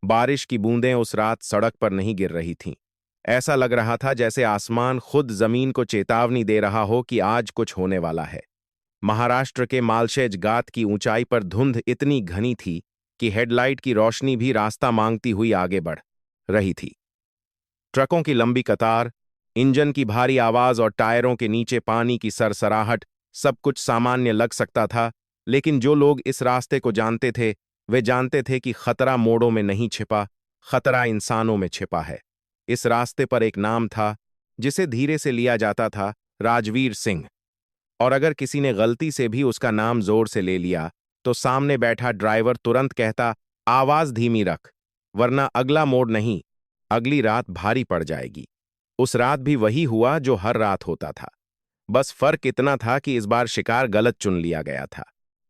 बारिश की बूंदें उस रात सड़क पर नहीं गिर रही थीं। ऐसा लग रहा था जैसे आसमान खुद जमीन को चेतावनी दे रहा हो कि आज कुछ होने वाला है। महाराष्ट्र के मालशेज घाट की ऊंचाई पर धुंध इतनी घनी थी कि हेडलाइट की रोशनी भी रास्ता मांगती हुई आगे बढ़ रही थी। ट्रकों की लंबी कतार, इंजन की भारी आवाज और टायरों के नीचे पानी की सरसराहट, सब कुछ सामान्य लग सकता था, लेकिन जो लोग इस रास्ते को जानते थे वे जानते थे कि खतरा मोड़ों में नहीं छिपा, खतरा इंसानों में छिपा है। इस रास्ते पर एक नाम था जिसे धीरे से लिया जाता था, राजवीर सिंह। और अगर किसी ने गलती से भी उसका नाम जोर से ले लिया तो सामने बैठा ड्राइवर तुरंत कहता, आवाज धीमी रख, वरना अगला मोड़ नहीं, अगली रात भारी पड़ जाएगी। उस रात भी वही हुआ जो हर रात होता था। बस फर्क इतना था कि इस बार शिकार गलत चुन लिया गया था।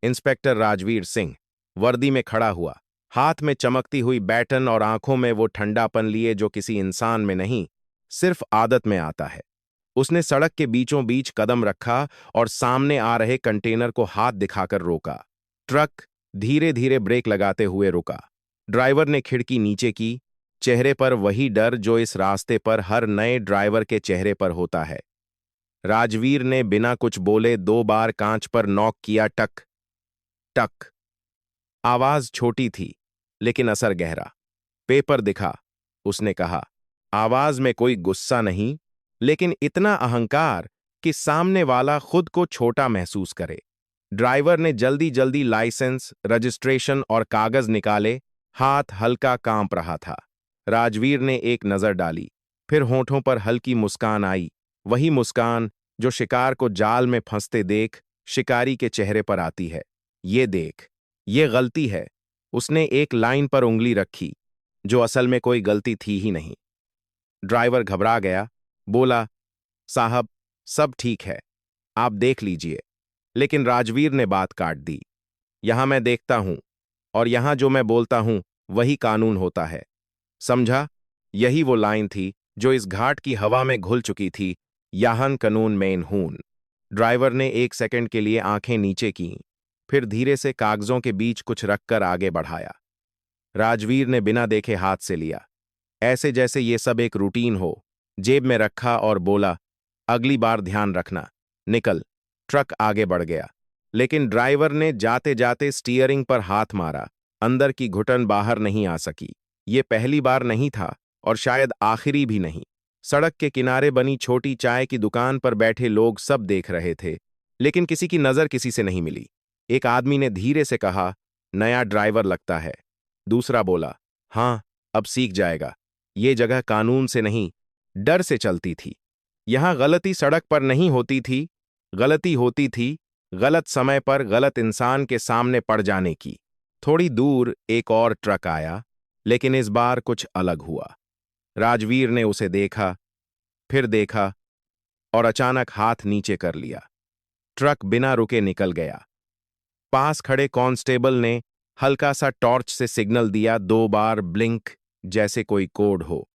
इंस्पेक्टर राजवीर सिंह वर्दी में खड़ा हुआ, हाथ में चमकती हुई बैटन और आंखों में वो ठंडापन लिए जो किसी इंसान में नहीं, सिर्फ आदत में आता है। उसने सड़क के बीचों बीच कदम रखा और सामने आ रहे कंटेनर को हाथ दिखाकर रोका। ट्रक धीरे धीरे ब्रेक लगाते हुए रुका। ड्राइवर ने खिड़की नीचे की, चेहरे पर वही डर जो इस रास्ते पर हर नए ड्राइवर के चेहरे पर होता है। राजवीर ने बिना कुछ बोले 2 बार कांच पर नॉक किया, टक टक। आवाज छोटी थी लेकिन असर गहरा। पेपर दिखा, उसने कहा। आवाज में कोई गुस्सा नहीं, लेकिन इतना अहंकार कि सामने वाला खुद को छोटा महसूस करे। ड्राइवर ने जल्दी जल्दी लाइसेंस, रजिस्ट्रेशन और कागज निकाले, हाथ हल्का कांप रहा था। राजवीर ने एक नजर डाली, फिर होठों पर हल्की मुस्कान आई, वही मुस्कान जो शिकार को जाल में फंसते देख शिकारी के चेहरे पर आती है। ये देख, ये गलती है। उसने एक लाइन पर उंगली रखी जो असल में कोई गलती थी ही नहीं। ड्राइवर घबरा गया, बोला, साहब सब ठीक है, आप देख लीजिए। लेकिन राजवीर ने बात काट दी। यहां मैं देखता हूं, और यहां जो मैं बोलता हूं वही कानून होता है, समझा? यही वो लाइन थी जो इस घाट की हवा में घुल चुकी थी, याहन कानून मेन हून। ड्राइवर ने 1 सेकंड के लिए आंखें नीचे कीं, फिर धीरे से कागजों के बीच कुछ रखकर आगे बढ़ाया। राजवीर ने बिना देखे हाथ से लिया, ऐसे जैसे ये सब एक रूटीन हो, जेब में रखा और बोला, अगली बार ध्यान रखना, निकल। ट्रक आगे बढ़ गया, लेकिन ड्राइवर ने जाते जाते स्टीयरिंग पर हाथ मारा। अंदर की घुटन बाहर नहीं आ सकी। ये पहली बार नहीं था और शायद आखिरी भी नहीं। सड़क के किनारे बनी छोटी चाय की दुकान पर बैठे लोग सब देख रहे थे, लेकिन किसी की नजर किसी से नहीं मिली। एक आदमी ने धीरे से कहा, नया ड्राइवर लगता है। दूसरा बोला, हाँ, अब सीख जाएगा। ये जगह कानून से नहीं, डर से चलती थी। यहां गलती सड़क पर नहीं होती थी, गलती होती थी गलत समय पर गलत इंसान के सामने पड़ जाने की। थोड़ी दूर एक और ट्रक आया, लेकिन इस बार कुछ अलग हुआ। राजवीर ने उसे देखा, फिर देखा और अचानक हाथ नीचे कर लिया। ट्रक बिना रुके निकल गया। पास खड़े कांस्टेबल ने हल्का सा टॉर्च से सिग्नल दिया, 2 बार ब्लिंक, जैसे कोई कोड हो।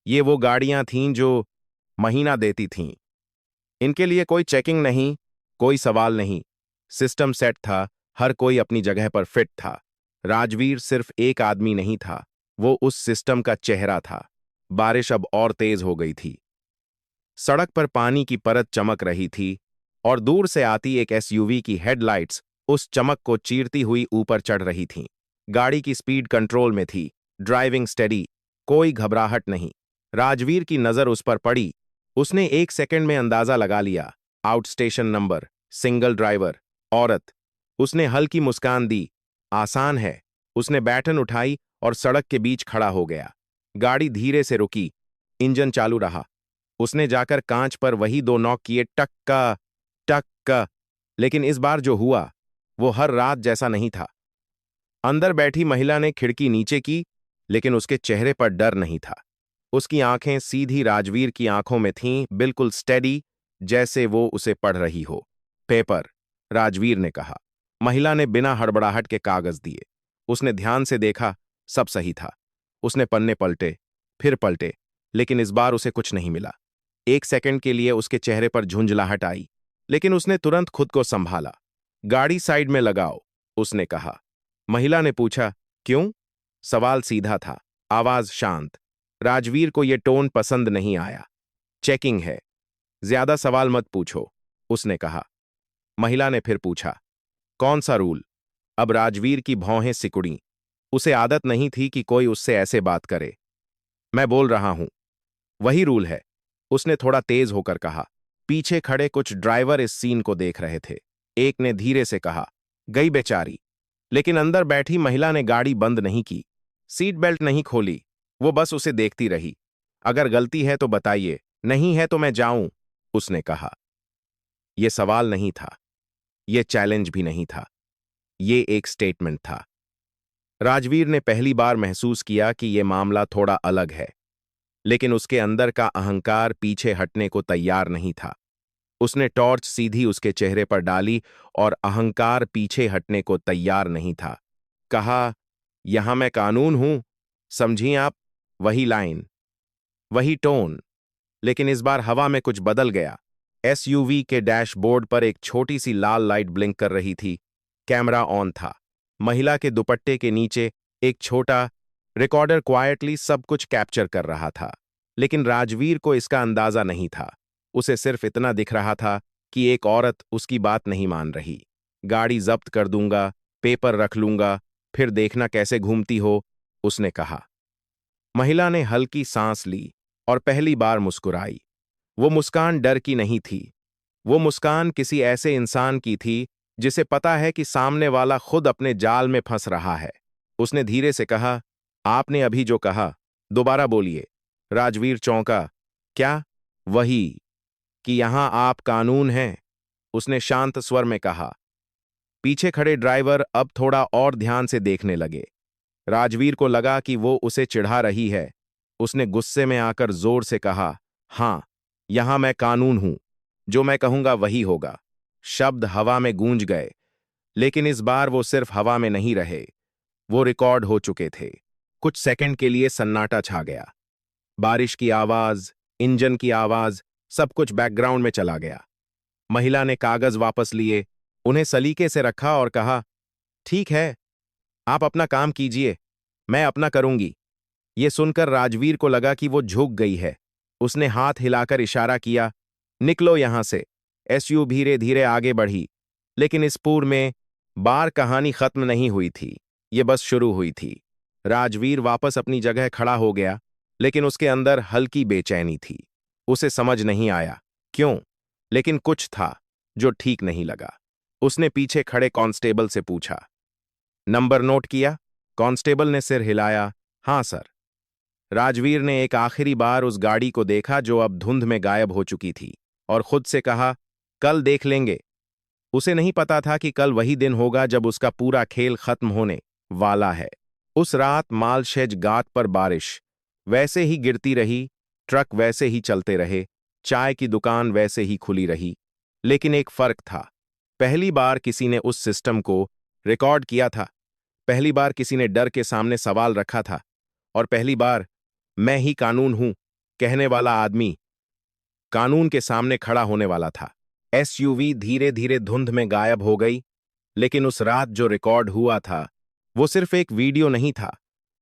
ये वो गाड़ियां थीं जो महीना देती थीं। इनके लिए कोई चेकिंग नहीं, कोई सवाल नहीं। सिस्टम सेट था, हर कोई अपनी जगह पर फिट था। राजवीर सिर्फ एक आदमी नहीं था, वो उस सिस्टम का चेहरा था। बारिश अब और तेज हो गई थी। सड़क पर पानी की परत चमक रही थी और दूर से आती एक एसयूवी की हेडलाइट्स उस चमक को चीरती हुई ऊपर चढ़ रही थीं। गाड़ी की स्पीड कंट्रोल में थी, ड्राइविंग स्टेडी, कोई घबराहट नहीं। राजवीर की नजर उस पर पड़ी। उसने 1 सेकंड में अंदाजा लगा लिया, out station number, single driver, औरत। उसने हल्की मुस्कान दी, आसान है। उसने बैटन उठाई और सड़क के बीच खड़ा हो गया। गाड़ी धीरे से रुकी, इंजन चालू रहा। उसने जाकर कांच पर वही 2 नॉक किए, टक का, टक का। लेकिन इस बार जो हुआ वो हर रात जैसा नहीं था। अंदर बैठी महिला ने खिड़की नीचे की, लेकिन उसके चेहरे पर डर नहीं था। उसकी आंखें सीधी राजवीर की आंखों में थीं, बिल्कुल स्टेडी, जैसे वो उसे पढ़ रही हो। पेपर, राजवीर ने कहा। महिला ने बिना हड़बड़ाहट के कागज दिए। उसने ध्यान से देखा, सब सही था। उसने पन्ने पलटे, फिर पलटे, लेकिन इस बार उसे कुछ नहीं मिला। 1 सेकंड के लिए उसके चेहरे पर झुंझलाहट आई, लेकिन उसने तुरंत खुद को संभाला। गाड़ी साइड में लगाओ, उसने कहा। महिला ने पूछा, क्यों? सवाल सीधा था, आवाज शांत। राजवीर को यह टोन पसंद नहीं आया। चेकिंग है, ज्यादा सवाल मत पूछो, उसने कहा। महिला ने फिर पूछा, कौन सा रूल? अब राजवीर की भौहें सिकुड़ीं। उसे आदत नहीं थी कि कोई उससे ऐसे बात करे। मैं बोल रहा हूं, वही रूल है, उसने थोड़ा तेज होकर कहा। पीछे खड़े कुछ ड्राइवर इस सीन को देख रहे थे। एक ने धीरे से कहा, गई बेचारी। लेकिन अंदर बैठी महिला ने गाड़ी बंद नहीं की, सीट बेल्ट नहीं खोली, वो बस उसे देखती रही। अगर गलती है तो बताइए, नहीं है तो मैं जाऊं, उसने कहा। यह सवाल नहीं था, यह चैलेंज भी नहीं था, ये एक स्टेटमेंट था। राजवीर ने पहली बार महसूस किया कि यह मामला थोड़ा अलग है, लेकिन उसके अंदर का अहंकार पीछे हटने को तैयार नहीं था। उसने टॉर्च सीधी उसके चेहरे पर डाली और अहंकार पीछे हटने को तैयार नहीं था। कहा, यहां मैं कानून हूं, समझी आप? वही लाइन, वही टोन, लेकिन इस बार हवा में कुछ बदल गया। एसयूवी के डैशबोर्ड पर एक छोटी सी लाल लाइट ब्लिंक कर रही थी। कैमरा ऑन था। महिला के दुपट्टे के नीचे एक छोटा रिकॉर्डर क्वाइटली सब कुछ कैप्चर कर रहा था, लेकिन राजवीर को इसका अंदाजा नहीं था। उसे सिर्फ इतना दिख रहा था कि एक औरत उसकी बात नहीं मान रही। गाड़ी जब्त कर दूंगा, पेपर रख लूंगा, फिर देखना कैसे घूमती हो, उसने कहा। महिला ने हल्की सांस ली और पहली बार मुस्कुराई। वो मुस्कान डर की नहीं थी, वो मुस्कान किसी ऐसे इंसान की थी जिसे पता है कि सामने वाला खुद अपने जाल में फंस रहा है। उसने धीरे से कहा, आपने अभी जो कहा, दोबारा बोलिए। राजवीर चौंका। क्या? वही, कि यहां आप कानून हैं, उसने शांत स्वर में कहा। पीछे खड़े ड्राइवर अब थोड़ा और ध्यान से देखने लगे। राजवीर को लगा कि वो उसे चिढ़ा रही है। उसने गुस्से में आकर जोर से कहा, हां, यहां मैं कानून हूं, जो मैं कहूंगा वही होगा। शब्द हवा में गूंज गए, लेकिन इस बार वो सिर्फ हवा में नहीं रहे, वो रिकॉर्ड हो चुके थे। कुछ सेकंड के लिए सन्नाटा छा गया। बारिश की आवाज, इंजन की आवाज, सब कुछ बैकग्राउंड में चला गया। महिला ने कागज वापस लिए, उन्हें सलीके से रखा और कहा, ठीक है, आप अपना काम कीजिए, मैं अपना करूंगी। ये सुनकर राजवीर को लगा कि वो झुक गई है। उसने हाथ हिलाकर इशारा किया, निकलो यहां से। एसयू धीरे धीरे आगे बढ़ी, लेकिन इस पूर में बार कहानी खत्म नहीं हुई थी, ये बस शुरू हुई थी। राजवीर वापस अपनी जगह खड़ा हो गया, लेकिन उसके अंदर हल्की बेचैनी थी। उसे समझ नहीं आया क्यों, लेकिन कुछ था जो ठीक नहीं लगा। उसने पीछे खड़े कांस्टेबल से पूछा, नंबर नोट किया? कांस्टेबल ने सिर हिलाया, हां सर। राजवीर ने एक आखिरी बार उस गाड़ी को देखा जो अब धुंध में गायब हो चुकी थी, और खुद से कहा, कल देख लेंगे। उसे नहीं पता था कि कल वही दिन होगा जब उसका पूरा खेल खत्म होने वाला है। उस रात मालशेज घाट पर बारिश वैसे ही गिरती रही, ट्रक वैसे ही चलते रहे, चाय की दुकान वैसे ही खुली रही, लेकिन एक फर्क था। पहली बार किसी ने उस सिस्टम को रिकॉर्ड किया था, पहली बार किसी ने डर के सामने सवाल रखा था, और पहली बार मैं ही कानून हूं कहने वाला आदमी कानून के सामने खड़ा होने वाला था। एसयूवी धीरे धीरे धुंध में गायब हो गई, लेकिन उस रात जो रिकॉर्ड हुआ था वो सिर्फ एक वीडियो नहीं था,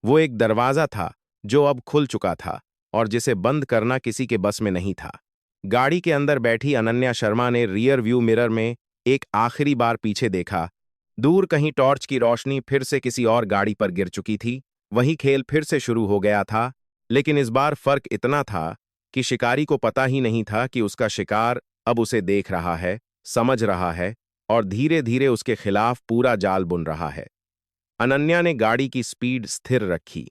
वो एक दरवाजा था जो अब खुल चुका था और जिसे बंद करना किसी के बस में नहीं था। गाड़ी के अंदर बैठी अनन्या शर्मा ने रियर व्यू मिरर में एक आखिरी बार पीछे देखा। दूर कहीं टॉर्च की रोशनी फिर से किसी और गाड़ी पर गिर चुकी थी। वही खेल फिर से शुरू हो गया था, लेकिन इस बार फर्क इतना था कि शिकारी को पता ही नहीं था कि उसका शिकार अब उसे देख रहा है, समझ रहा है और धीरे धीरे उसके खिलाफ पूरा जाल बुन रहा है। अनन्या ने गाड़ी की स्पीड स्थिर रखी,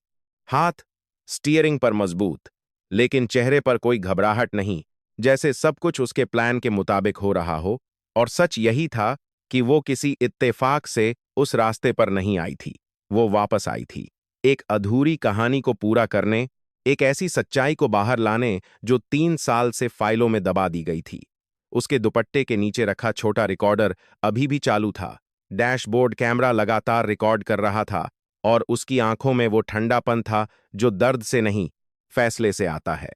हाथ स्टीयरिंग पर मजबूत, लेकिन चेहरे पर कोई घबराहट नहीं, जैसे सब कुछ उसके प्लान के मुताबिक हो रहा हो। और सच यही था कि वो किसी इत्तेफाक से उस रास्ते पर नहीं आई थी, वो वापस आई थी, एक अधूरी कहानी को पूरा करने, एक ऐसी सच्चाई को बाहर लाने जो 3 साल से फाइलों में दबा दी गई थी। उसके दुपट्टे के नीचे रखा छोटा रिकॉर्डर अभी भी चालू था। डैशबोर्ड कैमरा लगातार रिकॉर्ड कर रहा था और उसकी आंखों में वो ठंडापन था जो दर्द से नहीं, फैसले से आता है।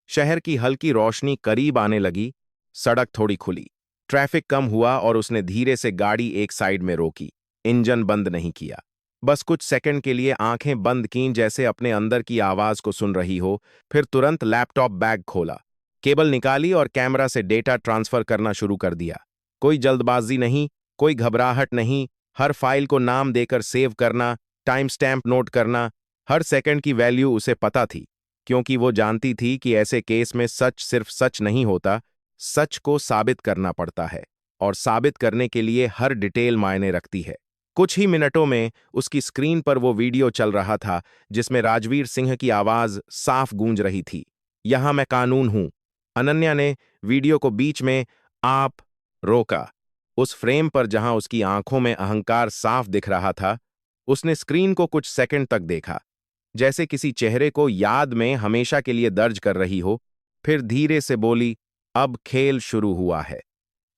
शहर की हल्की रोशनी करीब आने लगी, सड़क थोड़ी खुली, ट्रैफिक कम हुआ और उसने धीरे से गाड़ी एक साइड में रोकी, इंजन बंद नहीं किया। बस कुछ सेकंड के लिए आंखें बंद कीं, जैसे अपने अंदर की आवाज को सुन रही हो। फिर तुरंत लैपटॉप बैग खोला, केबल निकाली और कैमरा से डेटा ट्रांसफर करना शुरू कर दिया। कोई जल्दबाजी नहीं, कोई घबराहट नहीं। हर फाइल को नाम देकर सेव करना, टाइम स्टैम्प नोट करना। हर सेकंड की वैल्यू उसे पता थी, क्योंकि वो जानती थी कि ऐसे केस में सच सिर्फ सच नहीं होता, सच को साबित करना पड़ता है, और साबित करने के लिए हर डिटेल मायने रखती है। कुछ ही मिनटों में उसकी स्क्रीन पर वो वीडियो चल रहा था जिसमें राजवीर सिंह की आवाज साफ गूंज रही थी। यहां मैं कानून हूं। अनन्या ने वीडियो को बीच में आप रोका। उस फ्रेम पर जहां उसकी आंखों में अहंकार साफ दिख रहा था, उसने स्क्रीन को कुछ सेकंड तक देखा, जैसे किसी चेहरे को याद में हमेशा के लिए दर्ज कर रही हो। फिर धीरे से बोली, अब खेल शुरू हुआ है।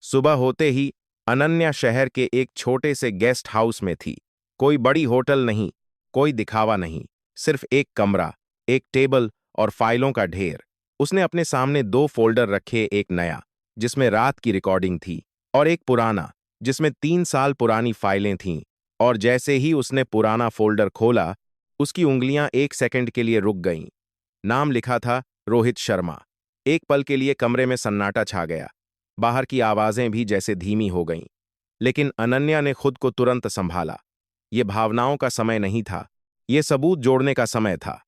सुबह होते ही अनन्या शहर के एक छोटे से गेस्ट हाउस में थी। कोई बड़ी होटल नहीं, कोई दिखावा नहीं, सिर्फ एक कमरा, एक टेबल और फाइलों का ढेर। उसने अपने सामने दो फोल्डर रखे, एक नया जिसमें रात की रिकॉर्डिंग थी, और एक पुराना जिसमें 3 साल पुरानी फाइलें थीं। और जैसे ही उसने पुराना फोल्डर खोला, उसकी उंगलियां एक सेकंड के लिए रुक गईं। नाम लिखा था रोहित शर्मा। एक पल के लिए कमरे में सन्नाटा छा गया। बाहर की आवाजें भी जैसे धीमी हो गईं। लेकिन अनन्या ने खुद को तुरंत संभाला। ये भावनाओं का समय नहीं था, ये सबूत जोड़ने का समय था।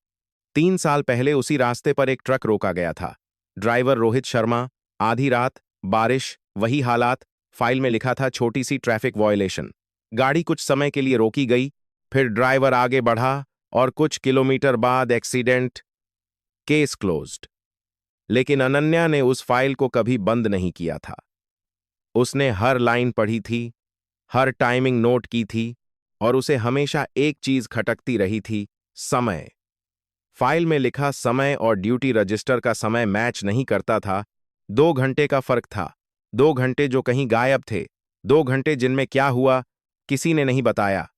3 साल पहले उसी रास्ते पर एक ट्रक रोका गया था। ड्राइवर रोहित शर्मा, आधी रात, बारिश, वही हालात। फाइल में लिखा था छोटी सी ट्रैफिक वायलेशन। गाड़ी कुछ समय के लिए रोकी गई, फिर ड्राइवर आगे बढ़ा और कुछ किलोमीटर बाद एक्सीडेंट, केस क्लोज्ड। लेकिन अनन्या ने उस फाइल को कभी बंद नहीं किया था। उसने हर लाइन पढ़ी थी, हर टाइमिंग नोट की थी, और उसे हमेशा एक चीज खटकती रही थी, समय। फाइल में लिखा समय और ड्यूटी रजिस्टर का समय मैच नहीं करता था। 2 घंटे का फर्क था। 2 घंटे जो कहीं गायब थे। 2 घंटे जिनमें क्या हुआ, किसी ने नहीं बताया।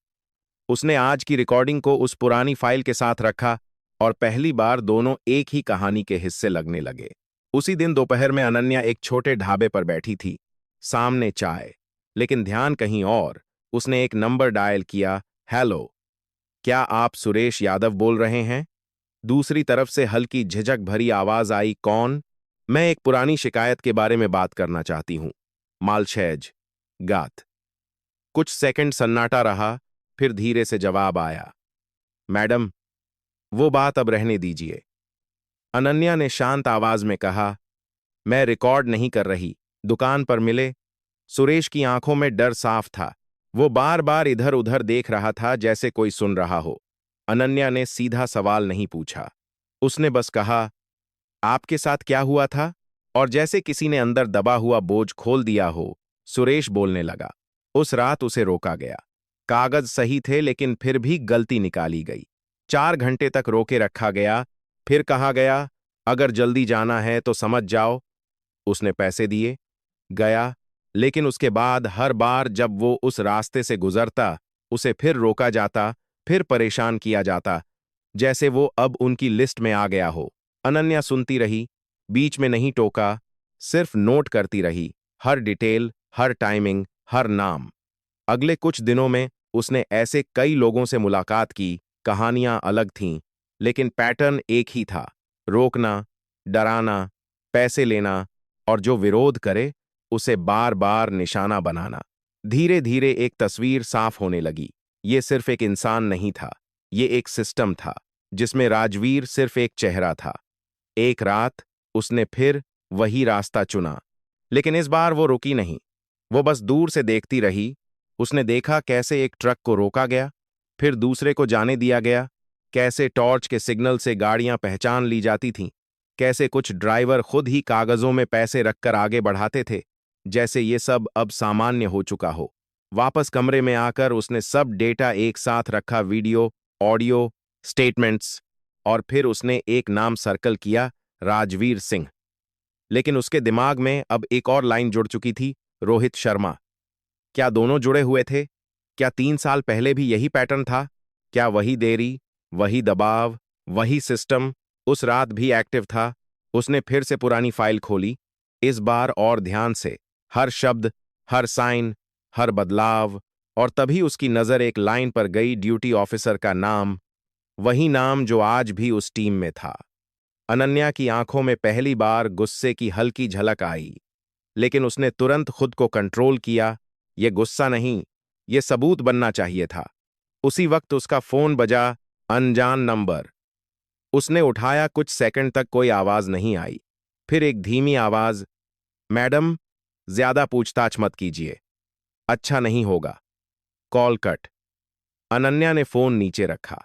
उसने आज की रिकॉर्डिंग को उस पुरानी फाइल के साथ रखा, और पहली बार दोनों एक ही कहानी के हिस्से लगने लगे। उसी दिन दोपहर में अनन्या एक छोटे ढाबे पर बैठी थी, सामने चाय, लेकिन ध्यान कहीं और। उसने एक नंबर डायल किया, हेलो, क्या आप सुरेश यादव बोल रहे हैं? दूसरी तरफ से हल्की झिझक भरी आवाज आई, कौन? मैं एक पुरानी शिकायत के बारे में बात करना चाहती हूं। मालशैज गात। कुछ सेकंड सन्नाटा रहा, फिर धीरे से जवाब आया, मैडम, वो बात अब रहने दीजिए। अनन्या ने शांत आवाज में कहा, मैं रिकॉर्ड नहीं कर रही, दुकान पर मिले। सुरेश की आंखों में डर साफ था। वो बार बार इधर उधर देख रहा था, जैसे कोई सुन रहा हो। अनन्या ने सीधा सवाल नहीं पूछा। उसने बस कहा, आपके साथ क्या हुआ था? और जैसे किसी ने अंदर दबा हुआ बोझ खोल दिया हो, सुरेश बोलने लगा। उस रात उसे रोका गया। कागज सही थे, लेकिन फिर भी गलती निकाली गई। 4 घंटे तक रोके रखा गया। फिर कहा गया, अगर जल्दी जाना है तो समझ जाओ। उसने पैसे दिए, गया, लेकिन उसके बाद हर बार जब वो उस रास्ते से गुजरता, उसे फिर रोका जाता, फिर परेशान किया जाता, जैसे वो अब उनकी लिस्ट में आ गया हो। अनन्या सुनती रही, बीच में नहीं टोका, सिर्फ नोट करती रही, हर डिटेल, हर टाइमिंग, हर नाम। अगले कुछ दिनों में उसने ऐसे कई लोगों से मुलाकात की। कहानियां अलग थीं, लेकिन पैटर्न एक ही था, रोकना, डराना, पैसे लेना, और जो विरोध करे उसे बार बार निशाना बनाना। धीरे धीरे एक तस्वीर साफ होने लगी। ये सिर्फ एक इंसान नहीं था, ये एक सिस्टम था, जिसमें राजवीर सिर्फ एक चेहरा था। एक रात उसने फिर वही रास्ता चुना, लेकिन इस बार वो रुकी नहीं। वो बस दूर से देखती रही। उसने देखा कैसे एक ट्रक को रोका गया, फिर दूसरे को जाने दिया गया, कैसे टॉर्च के सिग्नल से गाड़ियां पहचान ली जाती थीं, कैसे कुछ ड्राइवर खुद ही कागजों में पैसे रखकर आगे बढ़ाते थे, जैसे ये सब अब सामान्य हो चुका हो। वापस कमरे में आकर उसने सब डेटा एक साथ रखा, वीडियो, ऑडियो, स्टेटमेंट्स, और फिर उसने एक नाम सर्कल किया, राजवीर सिंह। लेकिन उसके दिमाग में अब एक और लाइन जुड़ चुकी थी, रोहित शर्मा। क्या दोनों जुड़े हुए थे? क्या 3 साल पहले भी यही पैटर्न था? क्या वही देरी, वही दबाव, वही सिस्टम उस रात भी एक्टिव था? उसने फिर से पुरानी फाइल खोली, इस बार और ध्यान से, हर शब्द, हर साइन, हर बदलाव, और तभी उसकी नज़र एक लाइन पर गई, ड्यूटी ऑफिसर का नाम, वही नाम जो आज भी उस टीम में था। अनन्या की आंखों में पहली बार गुस्से की हल्की झलक आई, लेकिन उसने तुरंत खुद को कंट्रोल किया। ये गुस्सा नहीं, ये सबूत बनना चाहिए था। उसी वक्त उसका फोन बजा, अनजान नंबर। उसने उठाया, कुछ सेकंड तक कोई आवाज नहीं आई। फिर एक धीमी आवाज, मैडम, ज्यादा पूछताछ मत कीजिए, अच्छा नहीं होगा। Call cut. अनन्या ने फोन नीचे रखा।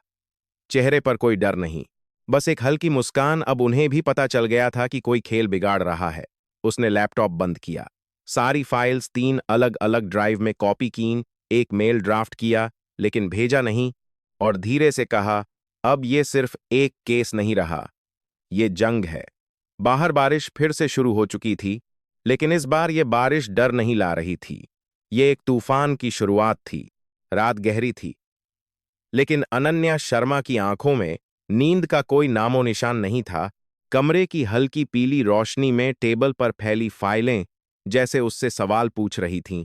चेहरे पर कोई डर नहीं, बस एक हल्की मुस्कान। अब उन्हें भी पता चल गया था कि कोई खेल बिगाड़ रहा है। उसने लैपटॉप बंद किया, सारी फाइल्स 3 अलग अलग ड्राइव में कॉपी कीं, एक मेल ड्राफ्ट किया लेकिन भेजा नहीं, और धीरे से कहा, अब ये सिर्फ एक केस नहीं रहा, ये जंग है। बाहर बारिश फिर से शुरू हो चुकी थी, लेकिन इस बार ये बारिश डर नहीं ला रही थी। ये एक तूफान की शुरुआत थी। रात गहरी थी, लेकिन अनन्या शर्मा की आंखों में नींद का कोई नामो निशान नहीं था। कमरे की हल्की पीली रोशनी में टेबल पर फैली फाइलें जैसे उससे सवाल पूछ रही थीं,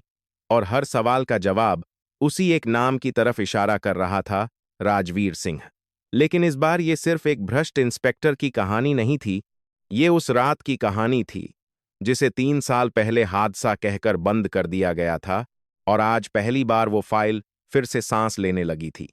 और हर सवाल का जवाब उसी एक नाम की तरफ इशारा कर रहा था, राजवीर सिंह। लेकिन इस बार ये सिर्फ एक भ्रष्ट इंस्पेक्टर की कहानी नहीं थी, ये उस रात की कहानी थी जिसे 3 साल पहले हादसा कहकर बंद कर दिया गया था, और आज पहली बार वो फाइल फिर से सांस लेने लगी थी।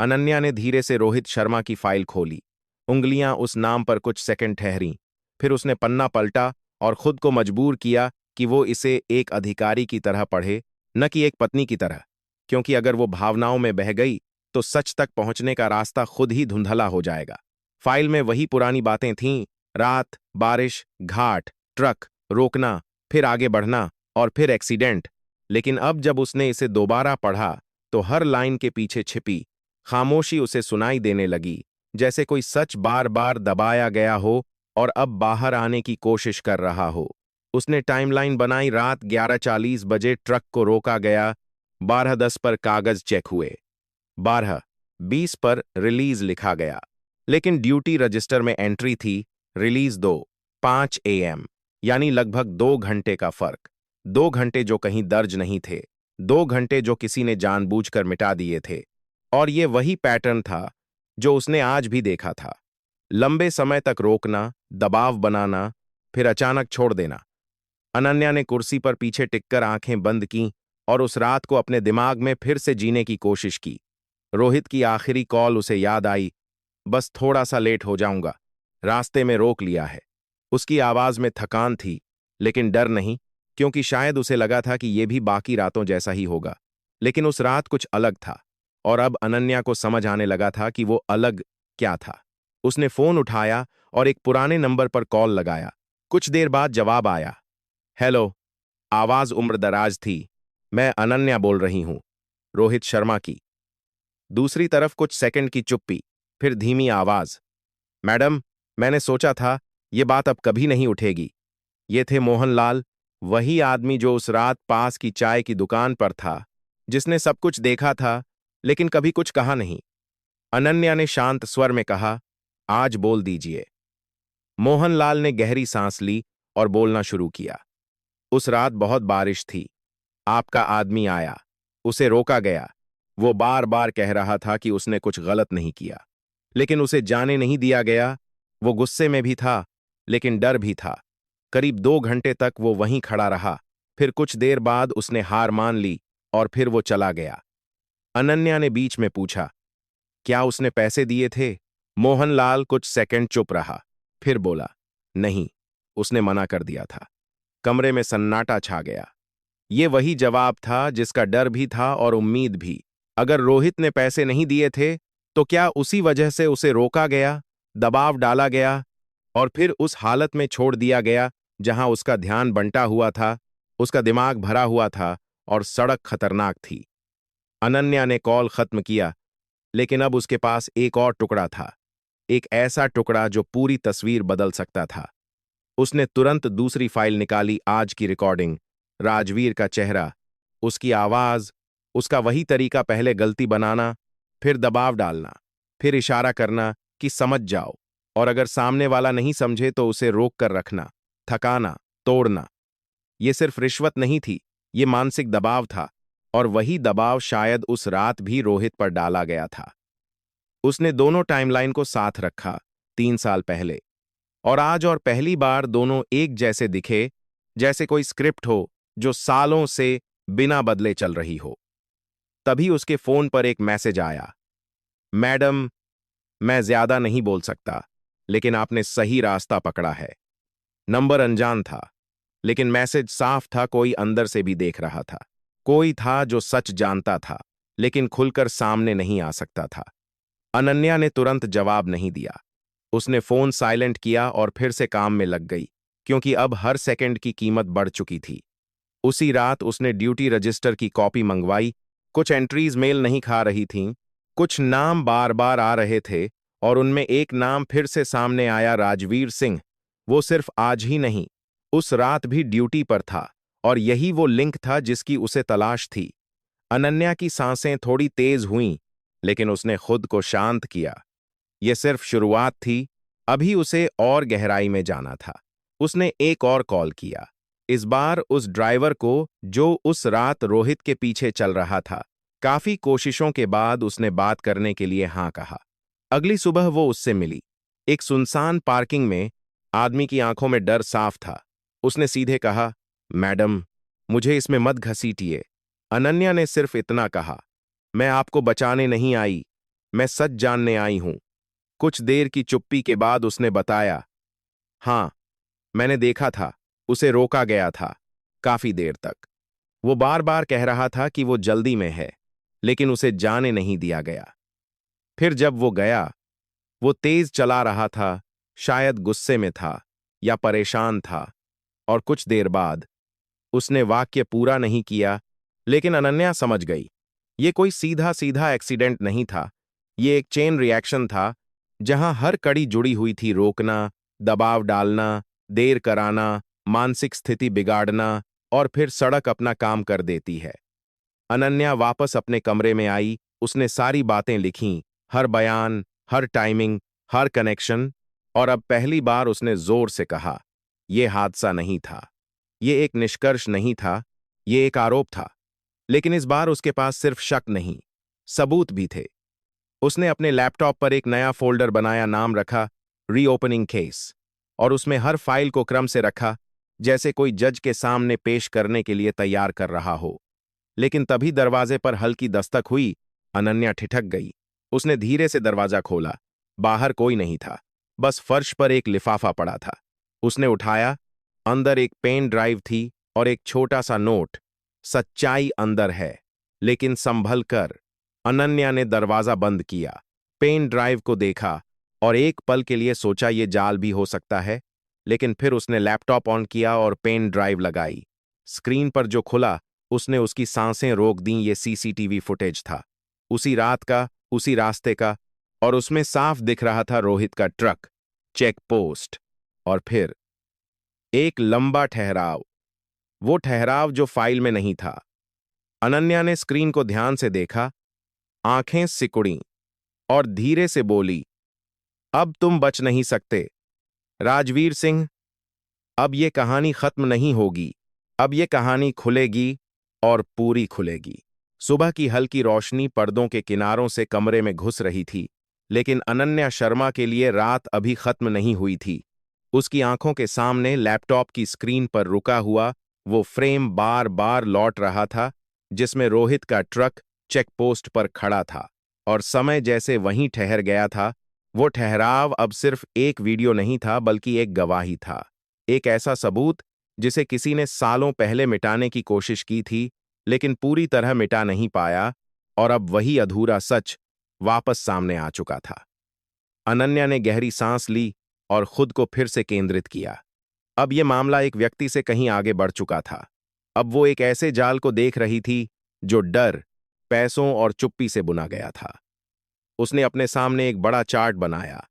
अनन्या ने धीरे से रोहित शर्मा की फाइल खोली। उंगलियां उस नाम पर कुछ सेकंड ठहरीं। फिर उसने पन्ना पलटा और खुद को मजबूर किया कि वो इसे एक अधिकारी की तरह पढ़े, न कि एक पत्नी की तरह, क्योंकि अगर वो भावनाओं में बह गई तो सच तक पहुंचने का रास्ता खुद ही धुंधला हो जाएगा। फाइल में वही पुरानी बातें थीं, रात, बारिश, घाट, ट्रक, रोकना, फिर आगे बढ़ना और फिर एक्सीडेंट। लेकिन अब जब उसने इसे दोबारा पढ़ा तो हर लाइन के पीछे छिपी खामोशी उसे सुनाई देने लगी, जैसे कोई सच बार बार दबाया गया हो और अब बाहर आने की कोशिश कर रहा हो। उसने टाइमलाइन बनाई, रात 11:40 बजे ट्रक को रोका गया, 12:10 पर कागज चेक हुए, 12:20 पर रिलीज लिखा गया, लेकिन ड्यूटी रजिस्टर में एंट्री थी रिलीज 2:05 AM, यानी लगभग 2 घंटे का फर्क। 2 घंटे जो कहीं दर्ज नहीं थे, 2 घंटे जो किसी ने जानबूझकर मिटा दिए थे। और ये वही पैटर्न था जो उसने आज भी देखा था, लंबे समय तक रोकना, दबाव बनाना, फिर अचानक छोड़ देना। अनन्या ने कुर्सी पर पीछे टिककर आंखें बंद कीं और उस रात को अपने दिमाग में फिर से जीने की कोशिश की। रोहित की आखिरी कॉल उसे याद आई, बस थोड़ा सा लेट हो जाऊंगा, रास्ते में रोक लिया है। उसकी आवाज में थकान थी, लेकिन डर नहीं, क्योंकि शायद उसे लगा था कि यह भी बाकी रातों जैसा ही होगा। लेकिन उस रात कुछ अलग था, और अब अनन्या को समझ आने लगा था कि वो अलग क्या था। उसने फोन उठाया और एक पुराने नंबर पर कॉल लगाया। कुछ देर बाद जवाब आया, हेलो। आवाज उम्रदराज थी, मैं अनन्या बोल रही हूं, रोहित शर्मा की। दूसरी तरफ कुछ सेकंड की चुप्पी, फिर धीमी आवाज, मैडम, मैंने सोचा था ये बात अब कभी नहीं उठेगी। ये थे मोहनलाल, वही आदमी जो उस रात पास की चाय की दुकान पर था, जिसने सब कुछ देखा था लेकिन कभी कुछ कहा नहीं। अनन्या ने शांत स्वर में कहा, आज बोल दीजिए। मोहनलाल ने गहरी सांस ली और बोलना शुरू किया, उस रात बहुत बारिश थी, आपका आदमी आया, उसे रोका गया। वो बार बार कह रहा था कि उसने कुछ गलत नहीं किया, लेकिन उसे जाने नहीं दिया गया। वो गुस्से में भी था, लेकिन डर भी था। करीब 2 घंटे तक वो वहीं खड़ा रहा, फिर कुछ देर बाद उसने हार मान ली और फिर वो चला गया। अनन्या ने बीच में पूछा, क्या उसने पैसे दिए थे? मोहनलाल कुछ सेकंड चुप रहा, फिर बोला, नहीं, उसने मना कर दिया था। कमरे में सन्नाटा छा गया। ये वही जवाब था जिसका डर भी था और उम्मीद भी। अगर रोहित ने पैसे नहीं दिए थे, तो क्या उसी वजह से उसे रोका गया, दबाव डाला गया और फिर उस हालत में छोड़ दिया गया जहां उसका ध्यान बंटा हुआ था, उसका दिमाग भरा हुआ था और सड़क खतरनाक थी। अनन्या ने कॉल खत्म किया, लेकिन अब उसके पास एक और टुकड़ा था, एक ऐसा टुकड़ा जो पूरी तस्वीर बदल सकता था। उसने तुरंत दूसरी फाइल निकाली, आज की रिकॉर्डिंग, राजवीर का चेहरा, उसकी आवाज, उसका वही तरीका, पहले गलती बनाना, फिर दबाव डालना, फिर इशारा करना कि समझ जाओ, और अगर सामने वाला नहीं समझे तो उसे रोक कर रखना, थकाना, तोड़ना। ये सिर्फ रिश्वत नहीं थी, ये मानसिक दबाव था। और वही दबाव शायद उस रात भी रोहित पर डाला गया था। उसने दोनों टाइमलाइन को साथ रखा, 3 साल पहले और आज, और पहली बार दोनों एक जैसे दिखे, जैसे कोई स्क्रिप्ट हो जो सालों से बिना बदले चल रही हो। तभी उसके फोन पर एक मैसेज आया, मैडम, मैं ज्यादा नहीं बोल सकता, लेकिन आपने सही रास्ता पकड़ा है। नंबर अनजान था, लेकिन मैसेज साफ था, कोई अंदर से भी देख रहा था। कोई था जो सच जानता था, लेकिन खुलकर सामने नहीं आ सकता था। अनन्या ने तुरंत जवाब नहीं दिया। उसने फोन साइलेंट किया और फिर से काम में लग गई, क्योंकि अब हर सेकंड की कीमत बढ़ चुकी थी। उसी रात उसने ड्यूटी रजिस्टर की कॉपी मंगवाई। कुछ एंट्रीज मेल नहीं खा रही थीं, कुछ नाम बार बार आ रहे थे, और उनमें एक नाम फिर से सामने आया, राजवीर सिंह। वो सिर्फ आज ही नहीं, उस रात भी ड्यूटी पर था, और यही वो लिंक था जिसकी उसे तलाश थी। अनन्या की सांसें थोड़ी तेज हुईं, लेकिन उसने खुद को शांत किया। ये सिर्फ शुरुआत थी, अभी उसे और गहराई में जाना था। उसने एक और कॉल किया, इस बार उस ड्राइवर को जो उस रात रोहित के पीछे चल रहा था। काफी कोशिशों के बाद उसने बात करने के लिए हाँ कहा। अगली सुबह वो उससे मिली, एक सुनसान पार्किंग में। आदमी की आंखों में डर साफ था। उसने सीधे कहा, मैडम, मुझे इसमें मत घसीटिए। अनन्या ने सिर्फ इतना कहा, मैं आपको बचाने नहीं आई, मैं सच जानने आई हूं। कुछ देर की चुप्पी के बाद उसने बताया, हाँ, मैंने देखा था, उसे रोका गया था, काफी देर तक। वो बार बार कह रहा था कि वो जल्दी में है, लेकिन उसे जाने नहीं दिया गया। फिर जब वो गया, वो तेज चला रहा था, शायद गुस्से में था या परेशान था, और कुछ देर बाद उसने वाक्य पूरा नहीं किया, लेकिन अनन्या समझ गई। ये कोई सीधा सीधा एक्सीडेंट नहीं था, ये एक चेन रिएक्शन था, जहां हर कड़ी जुड़ी हुई थी, रोकना, दबाव डालना, देर कराना, मानसिक स्थिति बिगाड़ना, और फिर सड़क अपना काम कर देती है। अनन्या वापस अपने कमरे में आई, उसने सारी बातें लिखीं, हर बयान, हर टाइमिंग, हर कनेक्शन, और अब पहली बार उसने जोर से कहा, यह हादसा नहीं था, ये एक निष्कर्ष नहीं था, ये एक आरोप था। लेकिन इस बार उसके पास सिर्फ शक नहीं, सबूत भी थे। उसने अपने लैपटॉप पर एक नया फोल्डर बनाया, नाम रखा रीओपनिंग केस, और उसमें हर फाइल को क्रम से रखा, जैसे कोई जज के सामने पेश करने के लिए तैयार कर रहा हो। लेकिन तभी दरवाजे पर हल्की दस्तक हुई। अनन्या ठिठक गई। उसने धीरे से दरवाजा खोला। बाहर कोई नहीं था, बस फर्श पर एक लिफाफा पड़ा था। उसने उठाया। अंदर एक पेन ड्राइव थी और एक छोटा सा नोट, सच्चाई अंदर है, लेकिन संभल कर। अनन्या ने दरवाजा बंद किया, पेन ड्राइव को देखा, और एक पल के लिए सोचा ये जाल भी हो सकता है। लेकिन फिर उसने लैपटॉप ऑन किया और पेन ड्राइव लगाई। स्क्रीन पर जो खुला, उसने उसकी सांसें रोक दीं। ये सीसीटीवी फुटेज था, उसी रात का, उसी रास्ते का, और उसमें साफ दिख रहा था रोहित का ट्रक, चेक पोस्ट, और फिर एक लंबा ठहराव, वो ठहराव जो फाइल में नहीं था। अनन्या ने स्क्रीन को ध्यान से देखा, आंखें सिकुड़ीं, और धीरे से बोली, अब तुम बच नहीं सकते राजवीर सिंह। अब ये कहानी खत्म नहीं होगी, अब ये कहानी खुलेगी, और पूरी खुलेगी। सुबह की हल्की रोशनी पर्दों के किनारों से कमरे में घुस रही थी, लेकिन अनन्या शर्मा के लिए रात अभी खत्म नहीं हुई थी। उसकी आंखों के सामने लैपटॉप की स्क्रीन पर रुका हुआ वो फ्रेम बार बार लौट रहा था, जिसमें रोहित का ट्रक चेकपोस्ट पर खड़ा था, और समय जैसे वहीं ठहर गया था। वो ठहराव अब सिर्फ एक वीडियो नहीं था, बल्कि एक गवाही था, एक ऐसा सबूत जिसे किसी ने सालों पहले मिटाने की कोशिश की थी, लेकिन पूरी तरह मिटा नहीं पाया, और अब वही अधूरा सच वापस सामने आ चुका था। अनन्या ने गहरी सांस ली और खुद को फिर से केंद्रित किया। अब यह मामला एक व्यक्ति से कहीं आगे बढ़ चुका था। अब वो एक ऐसे जाल को देख रही थी जो डर, पैसों और चुप्पी से बुना गया था। उसने अपने सामने एक बड़ा चार्ट बनाया,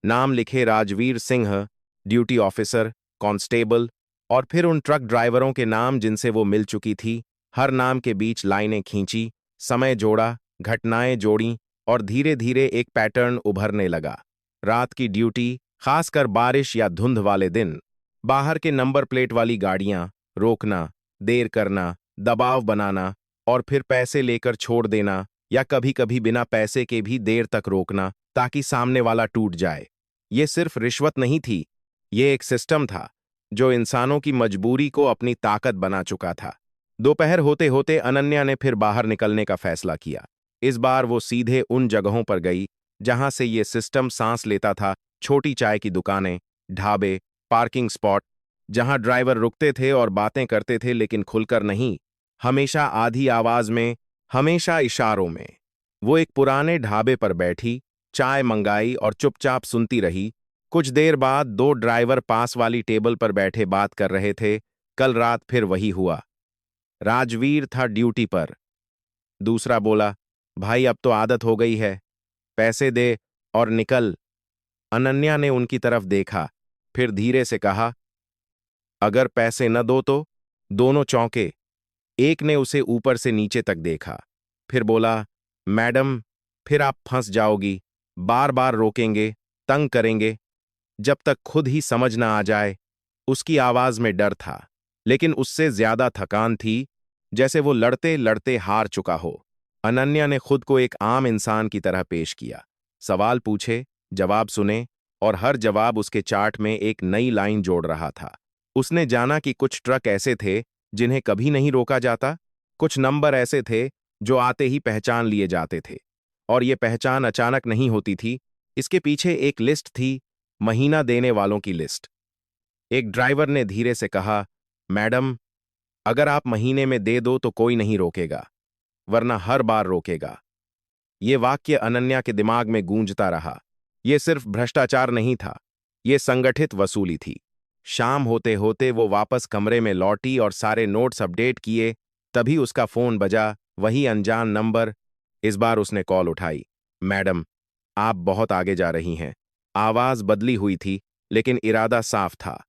नाम लिखे Rajveer Singh, duty officer, constable, और फिर उन ट्रक ड्राइवरों के नाम जिनसे वो मिल चुकी थी। हर नाम के बीच लाइनें खींची, समय जोड़ा, घटनाएं जोड़ी, और धीरे धीरे एक पैटर्न उभरने लगा। रात की ड्यूटी, खासकर बारिश या धुंध वाले दिन, बाहर के नंबर प्लेट वाली गाड़ियां, रोकना, देर करना, दबाव बनाना, और फिर पैसे लेकर छोड़ देना या कभी कभी बिना पैसे के भी देर तक रोकना ताकि सामने वाला टूट जाए। ये सिर्फ रिश्वत नहीं थी, ये एक सिस्टम था जो इंसानों की मजबूरी को अपनी ताकत बना चुका था। दोपहर होते होते अनन्या ने फिर बाहर निकलने का फैसला किया। इस बार वो सीधे उन जगहों पर गई जहां से ये सिस्टम सांस लेता था, छोटी चाय की दुकानें, ढाबे, पार्किंग स्पॉट, जहां ड्राइवर रुकते थे और बातें करते थे लेकिन खुलकर नहीं, हमेशा आधी आवाज में, हमेशा इशारों में। वो एक पुराने ढाबे पर बैठी, चाय मंगाई और चुपचाप सुनती रही। कुछ देर बाद दो ड्राइवर पास वाली टेबल पर बैठे बात कर रहे थे। कल रात फिर वही हुआ। राजवीर था ड्यूटी पर। दूसरा बोला, भाई अब तो आदत हो गई है, पैसे दे और निकल। अनन्या ने उनकी तरफ देखा, फिर धीरे से कहा, अगर पैसे न दो तो? दोनों चौंके। एक ने उसे ऊपर से नीचे तक देखा, फिर बोला, मैडम, फिर आप फंस जाओगी, बार बार रोकेंगे, तंग करेंगे, जब तक खुद ही समझ ना आ जाए। उसकी आवाज में डर था, लेकिन उससे ज्यादा थकान थी, जैसे वो लड़ते लड़ते हार चुका हो। अनन्या ने खुद को एक आम इंसान की तरह पेश किया। सवाल पूछे, जवाब सुने, और हर जवाब उसके चार्ट में एक नई लाइन जोड़ रहा था। उसने जाना कि कुछ ट्रक ऐसे थे जिन्हें कभी नहीं रोका जाता, कुछ नंबर ऐसे थे जो आते ही पहचान लिए जाते थे। और ये पहचान अचानक नहीं होती थी, इसके पीछे एक लिस्ट थी, महीना देने वालों की लिस्ट। एक ड्राइवर ने धीरे से कहा, मैडम, अगर आप महीने में दे दो तो कोई नहीं रोकेगा, वरना हर बार रोकेगा। ये वाक्य अनन्या के दिमाग में गूंजता रहा। ये सिर्फ भ्रष्टाचार नहीं था, ये संगठित वसूली थी। शाम होते होते वो वापस कमरे में लौटी और सारे नोट्स अपडेट किए। तभी उसका फोन बजा, वही अनजान नंबर। इस बार उसने कॉल उठाई। मैडम, आप बहुत आगे जा रही हैं। आवाज बदली हुई थी, लेकिन इरादा साफ था।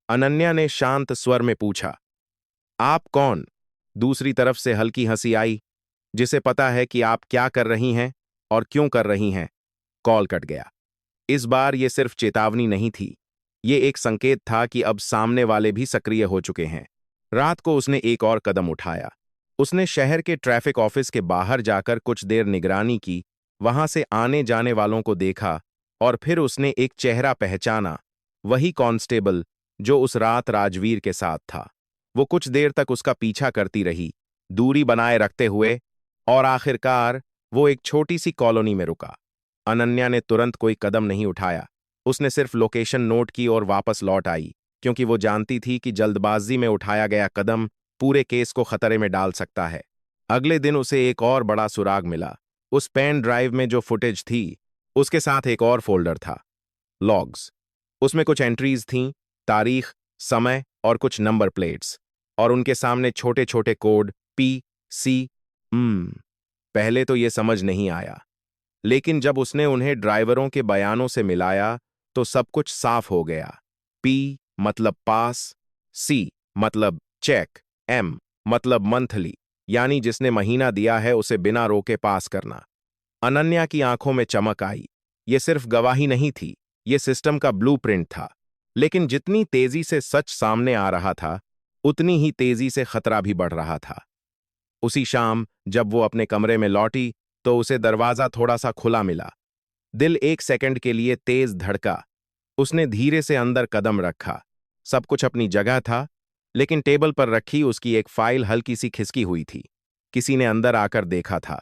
अनन्या ने शांत स्वर में पूछा, आप कौन? दूसरी तरफ से हल्की हंसी आई, जिसे पता है कि आप क्या कर रही हैं और क्यों कर रही हैं। कॉल कट गया। इस बार ये सिर्फ चेतावनी नहीं थी, ये एक संकेत था कि अब सामने वाले भी सक्रिय हो चुके हैं। रात को उसने एक और कदम उठाया। उसने शहर के ट्रैफिक ऑफिस के बाहर जाकर कुछ देर निगरानी की, वहां से आने जाने वालों को देखा, और फिर उसने एक चेहरा पहचाना, वही कांस्टेबल जो उस रात राजवीर के साथ था। वो कुछ देर तक उसका पीछा करती रही, दूरी बनाए रखते हुए, और आखिरकार वो एक छोटी सी कॉलोनी में रुका। अनन्या ने तुरंत कोई कदम नहीं उठाया। उसने सिर्फ लोकेशन नोट की और वापस लौट आई, क्योंकि वो जानती थी कि जल्दबाजी में उठाया गया कदम पूरे केस को खतरे में डाल सकता है। अगले दिन उसे एक और बड़ा सुराग मिला। उस पेन ड्राइव में जो फुटेज थी, उसके साथ एक और फोल्डर था, लॉग्स। उसमें कुछ एंट्रीज थीं, तारीख, समय और कुछ नंबर प्लेट्स, और उनके सामने छोटे छोटे कोड P, C। पहले तो ये समझ नहीं आया, लेकिन जब उसने उन्हें ड्राइवरों के बयानों से मिलाया तो सब कुछ साफ हो गया। P मतलब पास, C मतलब चेक, M मतलब मंथली, यानी जिसने महीना दिया है उसे बिना रोके पास करना। अनन्या की आंखों में चमक आई। ये सिर्फ गवाही नहीं थी, ये सिस्टम का ब्लूप्रिंट था। लेकिन जितनी तेजी से सच सामने आ रहा था, उतनी ही तेजी से खतरा भी बढ़ रहा था। उसी शाम जब वो अपने कमरे में लौटी तो उसे दरवाजा थोड़ा सा खुला मिला। दिल एक सेकंड के लिए तेज धड़का। उसने धीरे से अंदर कदम रखा। सब कुछ अपनी जगह था, लेकिन टेबल पर रखी उसकी एक फाइल हल्की सी खिसकी हुई थी। किसी ने अंदर आकर देखा था।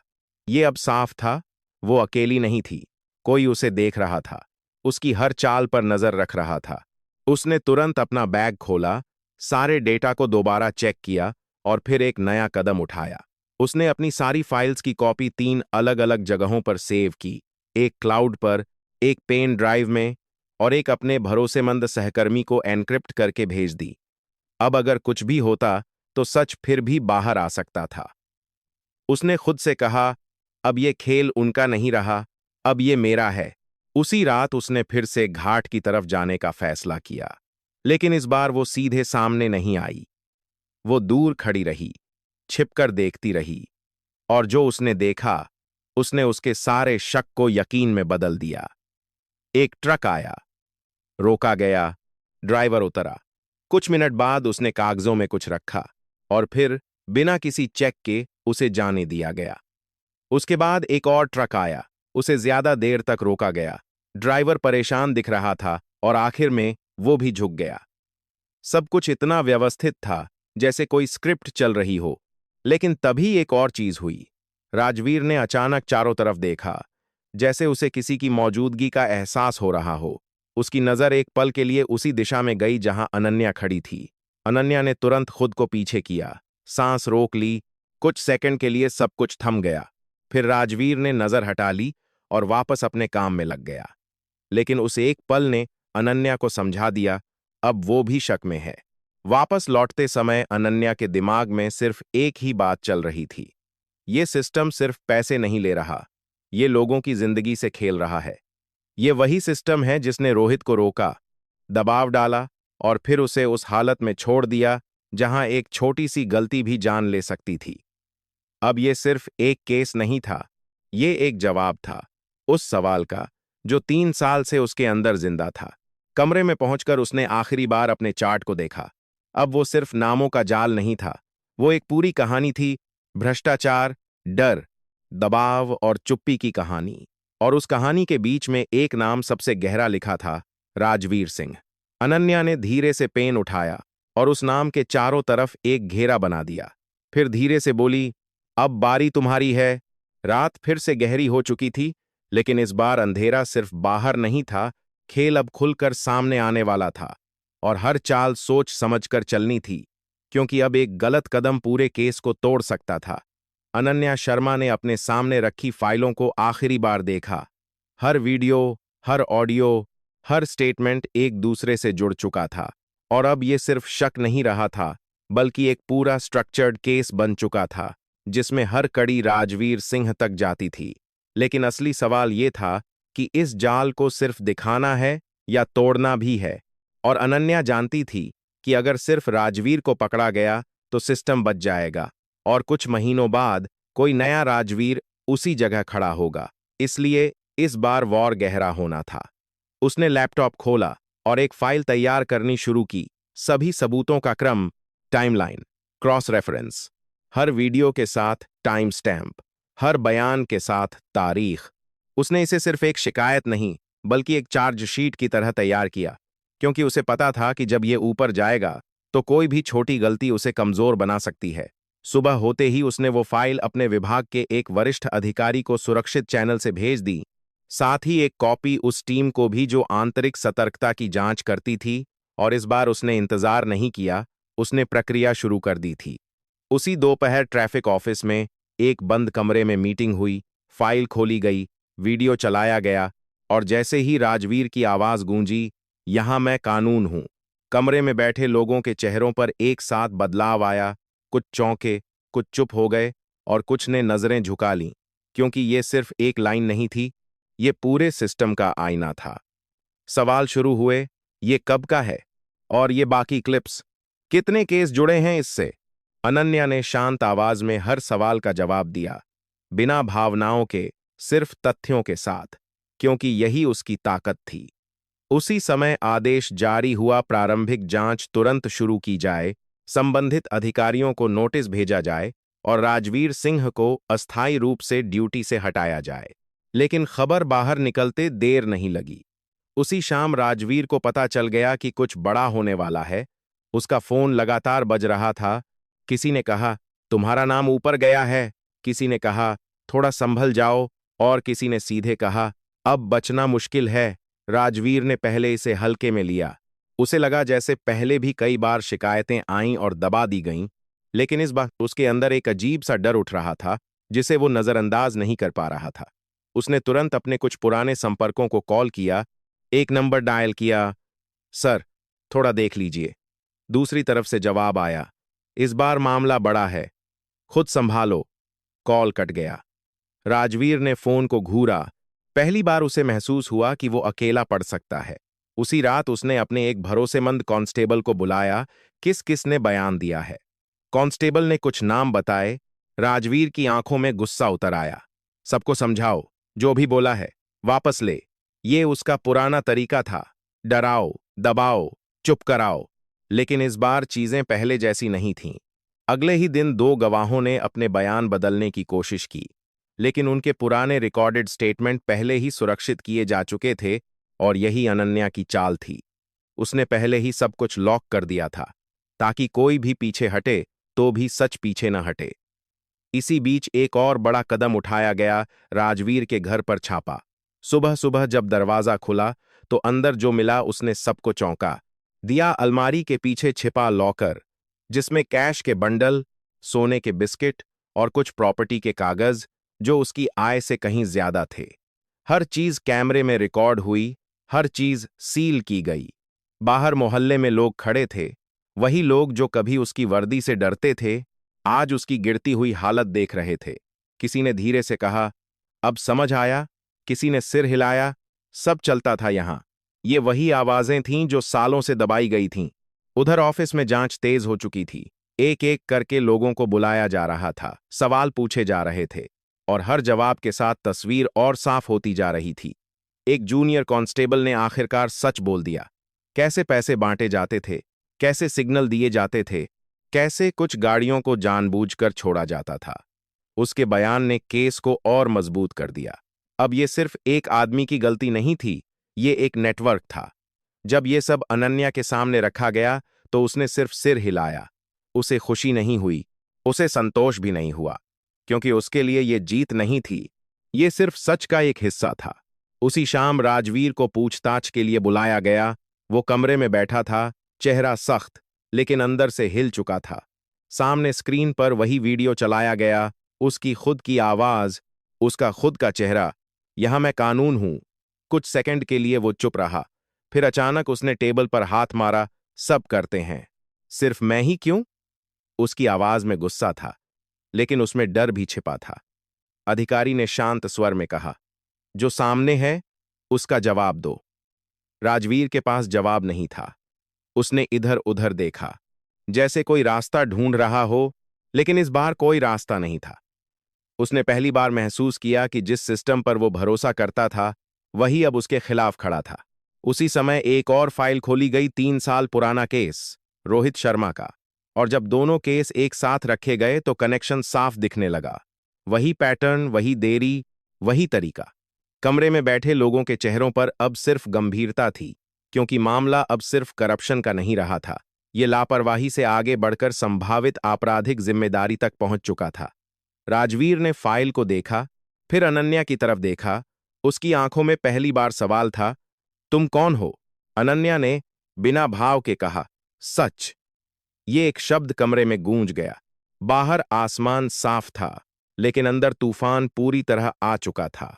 ये अब साफ था, वो अकेली नहीं थी, कोई उसे देख रहा था, उसकी हर चाल पर नजर रख रहा था। उसने तुरंत अपना बैग खोला, सारे डेटा को दोबारा चेक किया और फिर एक नया कदम उठाया। उसने अपनी सारी फाइल्स की कॉपी 3 अलग अलग जगहों पर सेव की, एक क्लाउड पर, एक पेन ड्राइव में, और एक अपने भरोसेमंद सहकर्मी को एन्क्रिप्ट करके भेज दी। अब अगर कुछ भी होता तो सच फिर भी बाहर आ सकता था। उसने खुद से कहा, अब ये खेल उनका नहीं रहा, अब ये मेरा है। उसी रात उसने फिर से घाट की तरफ जाने का फैसला किया, लेकिन इस बार वो सीधे सामने नहीं आई। वो दूर खड़ी रही, छिपकर देखती रही, और जो उसने देखा, उसने उसके सारे शक को यकीन में बदल दिया। एक ट्रक आया, रोका गया, ड्राइवर उतरा। कुछ मिनट बाद उसने कागजों में कुछ रखा, और फिर बिना किसी चेक के उसे जाने दिया गया। उसके बाद एक और ट्रक आया, उसे ज्यादा देर तक रोका गया। ड्राइवर परेशान दिख रहा था और आखिर में वो भी झुक गया। सब कुछ इतना व्यवस्थित था जैसे कोई स्क्रिप्ट चल रही हो। लेकिन तभी एक और चीज हुई। राजवीर ने अचानक चारों तरफ देखा, जैसे उसे किसी की मौजूदगी का एहसास हो रहा हो। उसकी नजर एक पल के लिए उसी दिशा में गई जहां अनन्या खड़ी थी। अनन्या ने तुरंत खुद को पीछे किया, सांस रोक ली। कुछ सेकंड के लिए सब कुछ थम गया। फिर राजवीर ने नजर हटा ली और वापस अपने काम में लग गया। लेकिन उस एक पल ने अनन्या को समझा दिया, अब वो भी शक में है। वापस लौटते समय अनन्या के दिमाग में सिर्फ एक ही बात चल रही थी। ये सिस्टम सिर्फ पैसे नहीं ले रहा, ये लोगों की जिंदगी से खेल रहा है। ये वही सिस्टम है जिसने रोहित को रोका, दबाव डाला और फिर उसे उस हालत में छोड़ दिया जहां एक छोटी सी गलती भी जान ले सकती थी। अब ये सिर्फ एक केस नहीं था, ये एक जवाब था उस सवाल का जो 3 साल से उसके अंदर जिंदा था। कमरे में पहुंचकर उसने आखिरी बार अपने चार्ट को देखा। अब वो सिर्फ नामों का जाल नहीं था, वो एक पूरी कहानी थी। भ्रष्टाचार, डर, दबाव और चुप्पी की कहानी। और उस कहानी के बीच में एक नाम सबसे गहरा लिखा था, राजवीर सिंह। अनन्या ने धीरे से पेन उठाया और उस नाम के चारों तरफ एक घेरा बना दिया। फिर धीरे से बोली, अब बारी तुम्हारी है। रात फिर से गहरी हो चुकी थी, लेकिन इस बार अंधेरा सिर्फ बाहर नहीं था, खेल अब खुलकर सामने आने वाला था। और हर चाल सोच समझकर चलनी थी, क्योंकि अब एक गलत कदम पूरे केस को तोड़ सकता था। अनन्या शर्मा ने अपने सामने रखी फाइलों को आखिरी बार देखा। हर वीडियो, हर ऑडियो, हर स्टेटमेंट एक दूसरे से जुड़ चुका था। और अब ये सिर्फ शक नहीं रहा था, बल्कि एक पूरा स्ट्रक्चर्ड केस बन चुका था, जिसमें हर कड़ी राजवीर सिंह तक जाती थी। लेकिन असली सवाल ये था कि इस जाल को सिर्फ दिखाना है या तोड़ना भी है। और अनन्या जानती थी कि अगर सिर्फ राजवीर को पकड़ा गया तो सिस्टम बच जाएगा और कुछ महीनों बाद कोई नया राजवीर उसी जगह खड़ा होगा। इसलिए इस बार वॉर गहरा होना था। उसने लैपटॉप खोला और एक फाइल तैयार करनी शुरू की। सभी सबूतों का क्रम, टाइमलाइन, क्रॉस रेफरेंस, हर वीडियो के साथ टाइम स्टैम्प, हर बयान के साथ तारीख। उसने इसे सिर्फ एक शिकायत नहीं, बल्कि एक चार्जशीट की तरह तैयार किया, क्योंकि उसे पता था कि जब ये ऊपर जाएगा तो कोई भी छोटी गलती उसे कमजोर बना सकती है। सुबह होते ही उसने वो फाइल अपने विभाग के एक वरिष्ठ अधिकारी को सुरक्षित चैनल से भेज दी, साथ ही एक कॉपी उस टीम को भी जो आंतरिक सतर्कता की जांच करती थी। और इस बार उसने इंतजार नहीं किया, उसने प्रक्रिया शुरू कर दी थी। उसी दोपहर ट्रैफिक ऑफिस में एक बंद कमरे में मीटिंग हुई। फाइल खोली गई, वीडियो चलाया गया और जैसे ही राजवीर की आवाज गूंजी, यहां मैं कानून हूं, कमरे में बैठे लोगों के चेहरों पर एक साथ बदलाव आया। कुछ चौंके, कुछ चुप हो गए और कुछ ने नजरें झुका लीं, क्योंकि ये सिर्फ एक लाइन नहीं थी, ये पूरे सिस्टम का आईना था। सवाल शुरू हुए, ये कब का है? और ये बाकी क्लिप्स, कितने केस जुड़े हैं इससे? अनन्या ने शांत आवाज में हर सवाल का जवाब दिया, बिना भावनाओं के, सिर्फ तथ्यों के साथ, क्योंकि यही उसकी ताकत थी। उसी समय आदेश जारी हुआ, प्रारंभिक जांच तुरंत शुरू की जाए, संबंधित अधिकारियों को नोटिस भेजा जाए और राजवीर सिंह को अस्थायी रूप से ड्यूटी से हटाया जाए। लेकिन खबर बाहर निकलते देर नहीं लगी। उसी शाम राजवीर को पता चल गया कि कुछ बड़ा होने वाला है। उसका फोन लगातार बज रहा था। किसी ने कहा, तुम्हारा नाम ऊपर गया है। किसी ने कहा, थोड़ा संभल जाओ। और किसी ने सीधे कहा, अब बचना मुश्किल है। राजवीर ने पहले इसे हल्के में लिया। उसे लगा जैसे पहले भी कई बार शिकायतें आईं और दबा दी गईं, लेकिन इस बार उसके अंदर एक अजीब सा डर उठ रहा था, जिसे वो नजरअंदाज नहीं कर पा रहा था। उसने तुरंत अपने कुछ पुराने संपर्कों को कॉल किया, एक नंबर डायल किया। सर, थोड़ा देख लीजिए। दूसरी तरफ से जवाब आया, इस बार मामला बड़ा है, खुद संभालो। कॉल कट गया। राजवीर ने फोन को घूरा। पहली बार उसे महसूस हुआ कि वो अकेला पड़ सकता है। उसी रात उसने अपने एक भरोसेमंद कांस्टेबल को बुलाया। किस किस ने बयान दिया है? कांस्टेबल ने कुछ नाम बताए। राजवीर की आंखों में गुस्सा उतर आया। सबको समझाओ, जो भी बोला है वापस ले। ये उसका पुराना तरीका था, डराओ, दबाओ, चुप कराओ। लेकिन इस बार चीजें पहले जैसी नहीं थीं। अगले ही दिन दो गवाहों ने अपने बयान बदलने की कोशिश की, लेकिन उनके पुराने रिकॉर्डेड स्टेटमेंट पहले ही सुरक्षित किए जा चुके थे और यही अनन्या की चाल थी। उसने पहले ही सब कुछ लॉक कर दिया था, ताकि कोई भी पीछे हटे तो भी सच पीछे न हटे। इसी बीच एक और बड़ा कदम उठाया गया, राजवीर के घर पर छापा। सुबह सुबह जब दरवाजा खुला तो अंदर जो मिला उसने सबको चौंका दिया। अलमारी के पीछे छिपा लॉकर, जिसमें कैश के बंडल, सोने के बिस्किट और कुछ प्रॉपर्टी के कागज जो उसकी आय से कहीं ज्यादा थे। हर चीज कैमरे में रिकॉर्ड हुई, हर चीज सील की गई। बाहर मोहल्ले में लोग खड़े थे, वही लोग जो कभी उसकी वर्दी से डरते थे, आज उसकी गिरती हुई हालत देख रहे थे। किसी ने धीरे से कहा, अब समझ आया। किसी ने सिर हिलाया। सब चलता था यहां। ये वही आवाजें थीं जो सालों से दबाई गई थीं। उधर ऑफिस में जांच तेज हो चुकी थी। एक एक करके लोगों को बुलाया जा रहा था, सवाल पूछे जा रहे थे और हर जवाब के साथ तस्वीर और साफ होती जा रही थी। एक जूनियर कांस्टेबल ने आखिरकार सच बोल दिया। कैसे पैसे बांटे जाते थे, कैसे सिग्नल दिए जाते थे, कैसे कुछ गाड़ियों को जानबूझकर छोड़ा जाता था। उसके बयान ने केस को और मजबूत कर दिया। अब ये सिर्फ एक आदमी की गलती नहीं थी, ये एक नेटवर्क था। जब ये सब अनन्या के सामने रखा गया तो उसने सिर्फ सिर हिलाया। उसे खुशी नहीं हुई, उसे संतोष भी नहीं हुआ, क्योंकि उसके लिए ये जीत नहीं थी, ये सिर्फ सच का एक हिस्सा था। उसी शाम राजवीर को पूछताछ के लिए बुलाया गया। वो कमरे में बैठा था, चेहरा सख्त लेकिन अंदर से हिल चुका था। सामने स्क्रीन पर वही वीडियो चलाया गया, उसकी खुद की आवाज, उसका खुद का चेहरा। यहां मैं कानून हूं। कुछ सेकंड के लिए वो चुप रहा, फिर अचानक उसने टेबल पर हाथ मारा। सब करते हैं, सिर्फ मैं ही क्यों? उसकी आवाज में गुस्सा था, लेकिन उसमें डर भी छिपा था। अधिकारी ने शांत स्वर में कहा, जो सामने है उसका जवाब दो। राजवीर के पास जवाब नहीं था। उसने इधर उधर देखा, जैसे कोई रास्ता ढूंढ रहा हो, लेकिन इस बार कोई रास्ता नहीं था। उसने पहली बार महसूस किया कि जिस सिस्टम पर वो भरोसा करता था, वही अब उसके खिलाफ खड़ा था। उसी समय एक और फाइल खोली गई, 3 साल पुराना केस, रोहित शर्मा का। और जब दोनों केस एक साथ रखे गए तो कनेक्शन साफ दिखने लगा। वही पैटर्न, वही देरी, वही तरीका। कमरे में बैठे लोगों के चेहरों पर अब सिर्फ गंभीरता थी, क्योंकि मामला अब सिर्फ करप्शन का नहीं रहा था। ये लापरवाही से आगे बढ़कर संभावित आपराधिक जिम्मेदारी तक पहुंच चुका था। राजवीर ने फाइल को देखा, फिर अनन्या की तरफ देखा। उसकी आंखों में पहली बार सवाल था, तुम कौन हो? अनन्या ने बिना भाव के कहा, सच। ये एक शब्द कमरे में गूंज गया। बाहर आसमान साफ था, लेकिन अंदर तूफान पूरी तरह आ चुका था।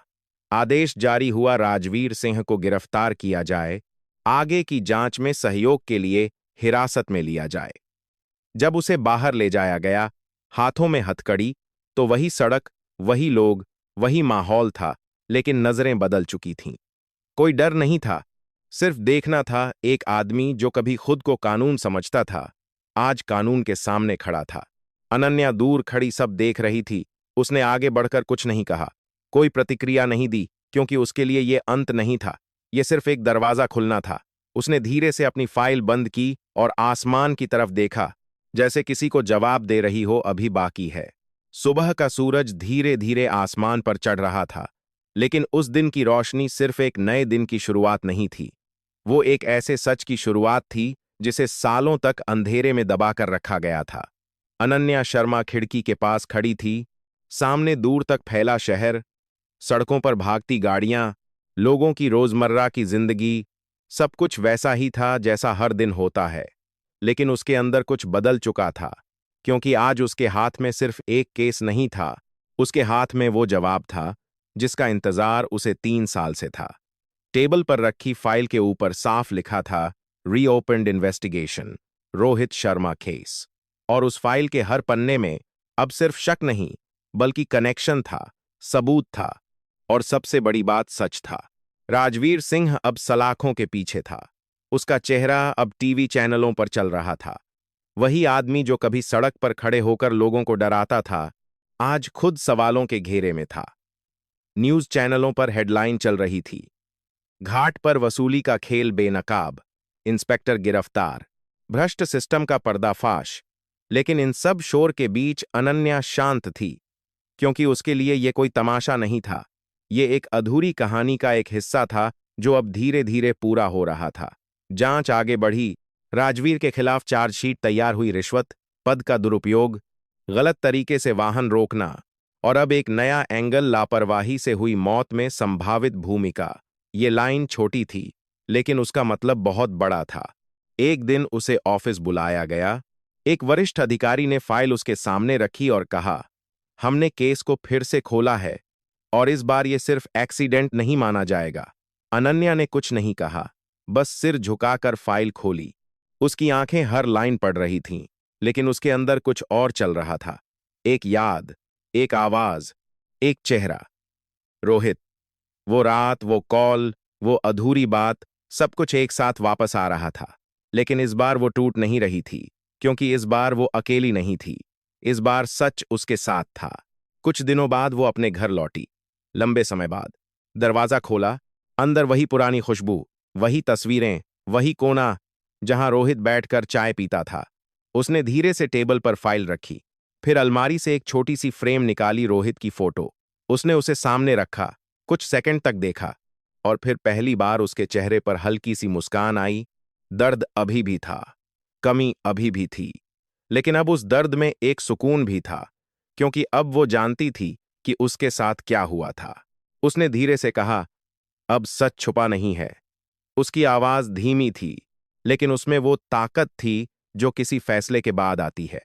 आदेश जारी हुआ, राजवीर सिंह को गिरफ्तार किया जाए, आगे की जांच में सहयोग के लिए हिरासत में लिया जाए। जब उसे बाहर ले जाया गया, हाथों में हथकड़ी, तो वही सड़क, वही लोग, वही माहौल था, लेकिन नजरें बदल चुकी थीं। कोई डर नहीं था, सिर्फ देखना था। एक आदमी जो कभी खुद को कानून समझता था, आज कानून के सामने खड़ा था। अनन्या दूर खड़ी सब देख रही थी। उसने आगे बढ़कर कुछ नहीं कहा, कोई प्रतिक्रिया नहीं दी, क्योंकि उसके लिए ये अंत नहीं था, ये सिर्फ एक दरवाजा खुलना था। उसने धीरे से अपनी फाइल बंद की और आसमान की तरफ देखा, जैसे किसी को जवाब दे रही हो, अभी बाकी है। सुबह का सूरज धीरे धीरे आसमान पर चढ़ रहा था, लेकिन उस दिन की रोशनी सिर्फ एक नए दिन की शुरुआत नहीं थी। वो एक ऐसे सच की शुरुआत थी जिसे सालों तक अंधेरे में दबाकर रखा गया था। अनन्या शर्मा खिड़की के पास खड़ी थी। सामने दूर तक फैला शहर, सड़कों पर भागती गाड़ियां, लोगों की रोजमर्रा की जिंदगी, सब कुछ वैसा ही था जैसा हर दिन होता है। लेकिन उसके अंदर कुछ बदल चुका था, क्योंकि आज उसके हाथ में सिर्फ एक केस नहीं था, उसके हाथ में वो जवाब था जिसका इंतजार उसे 3 साल से था। टेबल पर रखी फाइल के ऊपर साफ लिखा था, reopened investigation, Rohit Sharma case. और उस फाइल के हर पन्ने में अब सिर्फ शक नहीं, बल्कि कनेक्शन था, सबूत था, और सबसे बड़ी बात, सच था। राजवीर सिंह अब सलाखों के पीछे था। उसका चेहरा अब टीवी चैनलों पर चल रहा था। वही आदमी जो कभी सड़क पर खड़े होकर लोगों को डराता था, आज खुद सवालों के घेरे में था। न्यूज चैनलों पर हेडलाइन चल रही थी, घाट पर वसूली का खेल बेनकाब, इंस्पेक्टर गिरफ्तार, भ्रष्ट सिस्टम का पर्दाफाश। लेकिन इन सब शोर के बीच अनन्या शांत थी, क्योंकि उसके लिए ये कोई तमाशा नहीं था। ये एक अधूरी कहानी का एक हिस्सा था जो अब धीरे धीरे पूरा हो रहा था। जांच आगे बढ़ी। राजवीर के खिलाफ चार्जशीट तैयार हुई। रिश्वत, पद का दुरुपयोग, गलत तरीके से वाहन रोकना और अब एक नया एंगल, लापरवाही से हुई मौत में संभावित भूमिका। ये लाइन छोटी थी, लेकिन उसका मतलब बहुत बड़ा था। एक दिन उसे ऑफिस बुलाया गया। एक वरिष्ठ अधिकारी ने फाइल उसके सामने रखी और कहा, हमने केस को फिर से खोला है और इस बार ये सिर्फ एक्सीडेंट नहीं माना जाएगा। अनन्या ने कुछ नहीं कहा, बस सिर झुकाकर फाइल खोली। उसकी आंखें हर लाइन पढ़ रही थीं, लेकिन उसके अंदर कुछ और चल रहा था। एक याद, एक आवाज, एक चेहरा। रोहित। वो रात, वो कॉल, वो अधूरी बात, सब कुछ एक साथ वापस आ रहा था। लेकिन इस बार वो टूट नहीं रही थी, क्योंकि इस बार वो अकेली नहीं थी। इस बार सच उसके साथ था। कुछ दिनों बाद वो अपने घर लौटी, लंबे समय बाद। दरवाजा खोला, अंदर वही पुरानी खुशबू, वही तस्वीरें, वही कोना जहां रोहित बैठकर चाय पीता था। उसने धीरे से टेबल पर फाइल रखी, फिर अलमारी से एक छोटी सी फ्रेम निकाली। रोहित की फोटो। उसने उसे सामने रखा, कुछ सेकंड तक देखा, और फिर पहली बार उसके चेहरे पर हल्की सी मुस्कान आई। दर्द अभी भी था, कमी अभी भी थी, लेकिन अब उस दर्द में एक सुकून भी था, क्योंकि अब वो जानती थी कि उसके साथ क्या हुआ था। उसने धीरे से कहा, अब सच छुपा नहीं है। उसकी आवाज धीमी थी, लेकिन उसमें वो ताकत थी जो किसी फैसले के बाद आती है।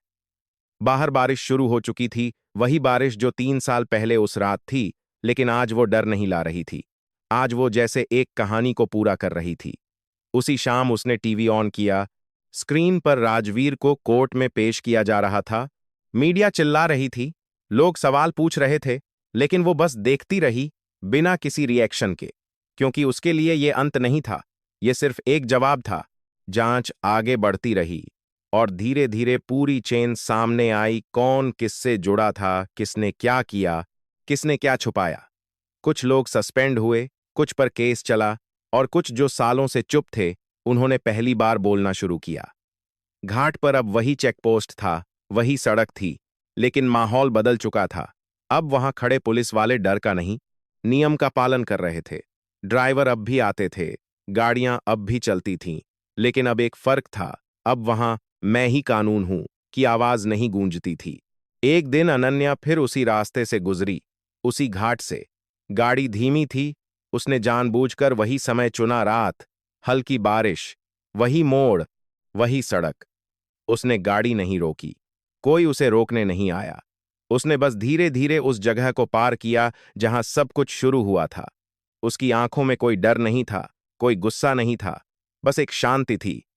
बाहर बारिश शुरू हो चुकी थी, वही बारिश जो 3 साल पहले उस रात थी, लेकिन आज वो डर नहीं ला रही थी। आज वो जैसे एक कहानी को पूरा कर रही थी। उसी शाम उसने टीवी ऑन किया। स्क्रीन पर राजवीर को कोर्ट में पेश किया जा रहा था। मीडिया चिल्ला रही थी, लोग सवाल पूछ रहे थे, लेकिन वो बस देखती रही, बिना किसी रिएक्शन के, क्योंकि उसके लिए ये अंत नहीं था, ये सिर्फ एक जवाब था। जांच आगे बढ़ती रही और धीरे धीरे पूरी चेन सामने आई। कौन किससे जुड़ा था, किसने क्या किया, किसने क्या छुपाया। कुछ लोग सस्पेंड हुए, कुछ पर केस चला, और कुछ जो सालों से चुप थे, उन्होंने पहली बार बोलना शुरू किया। घाट पर अब वही चेकपोस्ट था, वही सड़क थी, लेकिन माहौल बदल चुका था। अब वहां खड़े पुलिस वाले डर का नहीं, नियम का पालन कर रहे थे। ड्राइवर अब भी आते थे, गाड़ियां अब भी चलती थीं, लेकिन अब एक फर्क था। अब वहां मैं ही कानून हूं की आवाज नहीं गूंजती थी। एक दिन अनन्या फिर उसी रास्ते से गुजरी, उसी घाट से। गाड़ी धीमी थी, उसने जानबूझकर वही समय चुना। रात, हल्की बारिश, वही मोड़, वही सड़क। उसने गाड़ी नहीं रोकी, कोई उसे रोकने नहीं आया। उसने बस धीरे धीरे उस जगह को पार किया जहां सब कुछ शुरू हुआ था। उसकी आंखों में कोई डर नहीं था, कोई गुस्सा नहीं था, बस एक शांति थी,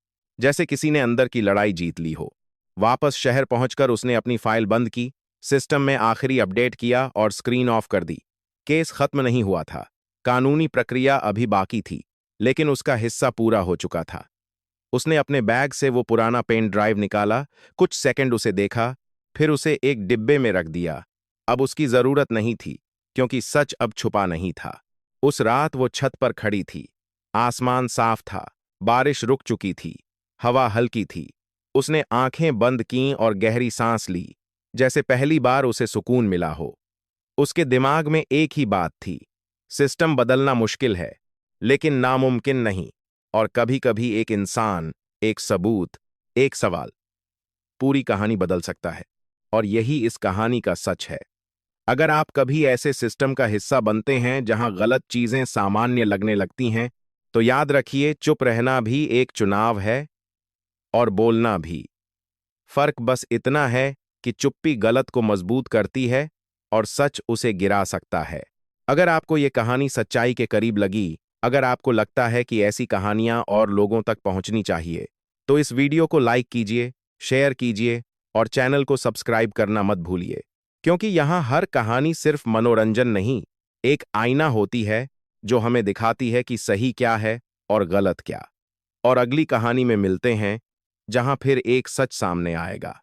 जैसे किसी ने अंदर की लड़ाई जीत ली हो। वापस शहर पहुंचकर उसने अपनी फाइल बंद की, सिस्टम में आखिरी अपडेट किया और स्क्रीन ऑफ कर दी। केस खत्म नहीं हुआ था, कानूनी प्रक्रिया अभी बाकी थी, लेकिन उसका हिस्सा पूरा हो चुका था। उसने अपने बैग से वो पुराना पेन ड्राइव निकाला, कुछ सेकंड उसे देखा, फिर उसे एक डिब्बे में रख दिया। अब उसकी जरूरत नहीं थी, क्योंकि सच अब छुपा नहीं था। उस रात वो छत पर खड़ी थी। आसमान साफ था, बारिश रुक चुकी थी, हवा हल्की थी। उसने आंखें बंद कीं और गहरी सांस ली, जैसे पहली बार उसे सुकून मिला हो। उसके दिमाग में एक ही बात थी, सिस्टम बदलना मुश्किल है, लेकिन नामुमकिन नहीं। और कभी-कभी एक इंसान, एक सबूत, एक सवाल पूरी कहानी बदल सकता है। और यही इस कहानी का सच है। अगर आप कभी ऐसे सिस्टम का हिस्सा बनते हैं जहां गलत चीजें सामान्य लगने लगती हैं, तो याद रखिए, चुप रहना भी एक चुनाव है और बोलना भी। फर्क बस इतना है कि चुप्पी गलत को मजबूत करती है और सच उसे गिरा सकता है। अगर आपको ये कहानी सच्चाई के करीब लगी, अगर आपको लगता है कि ऐसी कहानियां और लोगों तक पहुंचनी चाहिए, तो इस वीडियो को लाइक कीजिए, शेयर कीजिए और चैनल को सब्सक्राइब करना मत भूलिए, क्योंकि यहां हर कहानी सिर्फ मनोरंजन नहीं, एक आईना होती है जो हमें दिखाती है कि सही क्या है और गलत क्या। और अगली कहानी में मिलते हैं, जहां फिर एक सच सामने आएगा।